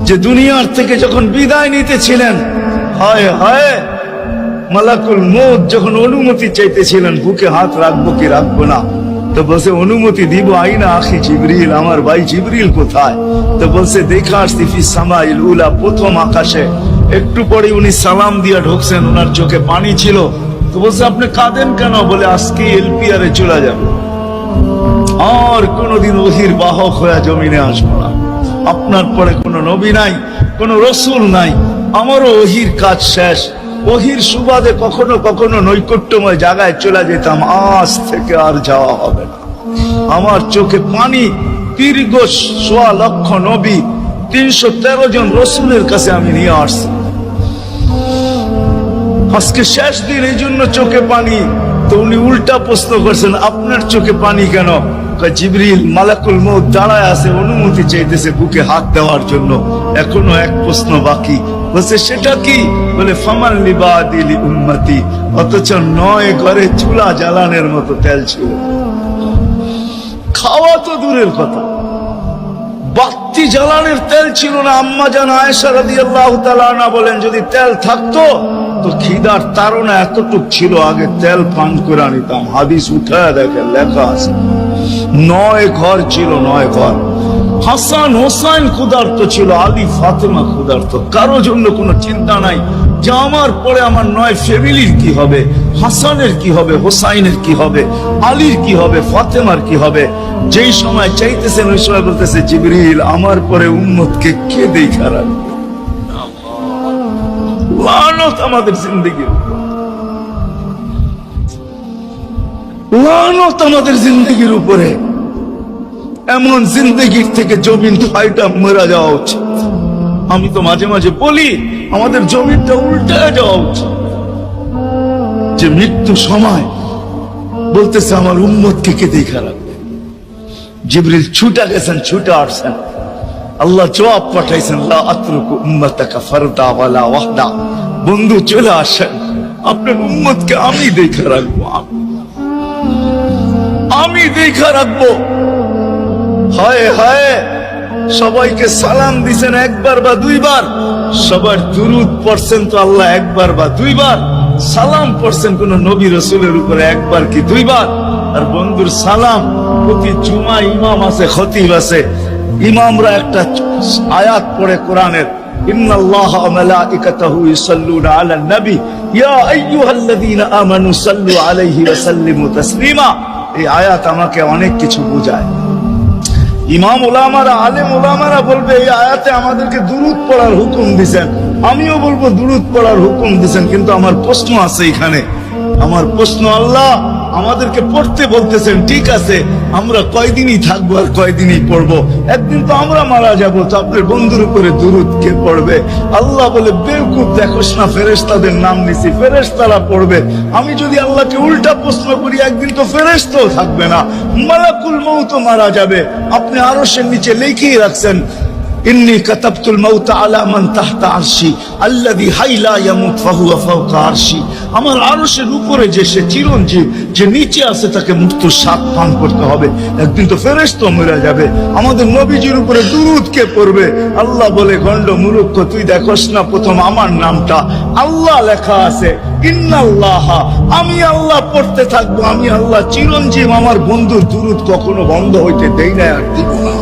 যে দুনিয়ার থেকে যখন বিদায় নিতেছিলেন, হায় হায়, মালাকুল মউত যখন অনুমতি চাইতেছিলেন বুকে হাত রাখবো কি রাখবো না, তো বলছে অনুমতি দিব। আইনা আখি জিবরিল, আমার ভাই জিবরিল কোথায়? তো বলছে দেখা আসছি ফি সামাইল উলা, প্রথম আকাশে। একটু পরে উনি সালাম দিয়া ঢুকছেন, ওনার চোখে পানি ছিল। তো বলছে আপনি কাঁদেন কেন? বলে আজকে এলপিআরে চলে যাবে, আর কোনদিন ওহির বাহক হয়ে জমিনে আসবো না। আপনার পরে কোনো নবী নাই, কোনো রসুল নাই, আমারও ওহির কাজ শেষ। ওহির সুবাদে কখনো কখনো নৈকট্যময় জায়গায় চলে যেতাম, আজ থেকে আর যাওয়া হবে না। আমার চোখে পানি। দীর্ঘ ১.৫ লক্ষ নবী, ৩১৩ জন রসুলের কাছে আমি নিয়ে আসছি। আজকে শেষ দিন, এই জন্য চোখে পানি। তো উনি উল্টা প্রশ্ন করছেন, আপনার চোখে পানি কেন? জিবরিল, মালাকুল মউত দাঁড়ায় আছে, অনুমতি চাইতেছে বুকে হাত দেওয়ার জন্য। এখনো এক প্রশ্ন বাকি। বলছে সেটা কি? বলে ফামান লিবাদি লি উম্মতি। অথচ ৯ ঘরে চুলা জ্বালানোর মতো তেল ছিল। খাওয়া তো দূরের কথা, বাতি জ্বালানোর তেল ছিল না। আম্মা জান আয়েশা রাদিয়াল্লাহু তাআলা আনহা বলেন, যদি তেল থাকতো তো খিদার তাড়না এতটুক ছিল, আগে তেল পান করে নিতাম। হাদিস উঠায় দেখেন, লেখা আছে ৯ ঘর ছিল, ৯ ঘর। হাসান হোসাইন ক্ষুধার্ত ছিল, আলী ফাতেমা ক্ষুধার্ত। কারো জন্য কোনো চিন্তা নাই যে আমার পরে আমার ৯ ফ্যামিলির কি হবে, হাসানের কি হবে, হোসাইনের কি হবে, আলীর কি হবে, ফাতেমার কি হবে। যেই সময় চাইতেছেন ওই সময় বলতেছে জিবরিল, আমার পরে উম্মতকে কে দেখা রাখবে? লানত আমাদের জিন্দেগির, লানত আমাদের জিন্দেগির উপরে। এমন জিন্দেগির থেকে জমিন ফাইটা মরা যাওয়া উচিত। আমি তো মাঝে মাঝে বলি আমাদের জমিনটা উল্টে যাওয়া উচিত, যে মৃত্যু সময় বলতেছে আমার উম্মতকে কে দেখা রাখবে। জিবরিল ছুটা গেছেন, ছুটে আসছেন, আল্লাহ জবাব পাঠাইছেন, লা আতরুকু উম্মাতাকা ফারদা ওয়ালা ওয়াহদা। বন্ধু চলে আসেন, আপনার উম্মতকে আমি দেখা রাখবো, আমি দেখা রাখবো। হায় হায়, সবাইকে সালাম দিছেন একবার বা দুইবার, সবার দুরূদ পড়ছেন তো আল্লাহ একবার বা দুইবার, সালাম পড়ছেন কোন নবী রাসূলের উপরে একবার কি দুইবার। আর বন্ধুর সালাম প্রতি জুমা ইমাম আছে, খতিব আছে, ইমামরা একটা আয়াত পড়ে কোরআনের, ইন্নাল্লাহা ওয়া মালাইকাতাহু ইউসাল্লুনা আলান নবী ইয়া আইয়ুহাল্লাযীনা আমানু সাল্লু আলাইহি ওয়া সাল্লিমু তাসলিমা। এই আয়াত আমাকে অনেক কিছু বোঝায়। ইমাম ওলামারা, আলেম ওলামারা বলবে এই আয়াতে আমাদেরকে দুরূদ পড়ার হুকুম দিয়েছেন, আমিও বলবো দুরূদ পড়ার হুকুম দিয়েছেন। কিন্তু আমার প্রশ্ন আছে এখানে, আমার প্রশ্ন, আল্লাহ আমাদেরকে পড়তে বলতেছেন, ঠিক আছে, আমরা কয়দিনই থাকবো আর কয়দিনই পড়বো? একদিন তো আমরা মারা যাবো, তো আপনার বন্ধুর উপরে দুরূদ কে পড়বে? আল্লাহ বলে, বেওকুফ, দেখোস না ফেরেশতাদের নাম নিছি, ফেরেশতারা পড়বে। আমি যদি আল্লাহকে উল্টা প্রশ্ন করি, একদিন তো ফেরেশতাও থাকবে না, মালাকুল মউত মারা যাবে। আপনি আরশের নিচে লিখেই রাখছেন, ইন্নী কাতাবতুল মাউত আলা মান তাহতা আরশি আল্লাযী হাইলা ইয়ামুত ফাহুয়া ফাওকা আরশি। আমার আরশের উপরে যে সে চিরঞ্জীব, যে নিচে আছে তাকে মৃত্যুর স্বাদ পান করতে হবে। একদিন তো ফেরেশতা মরে যাবে, আমাদের নবীজির উপরে দুরূদ কে পড়বে? আল্লাহ বলে, গন্ড মূর্খ, তুই দেখোস না প্রথম আমার নামটা আল্লাহ লেখা আছে, ইন্নাল্লাহা, আমি আল্লাহ পড়তে থাকবো, আমি আল্লাহ চিরঞ্জীব, আমার বন্ধুর দুরূদ কখনো বন্ধ হইতে দেই না আর দিব না।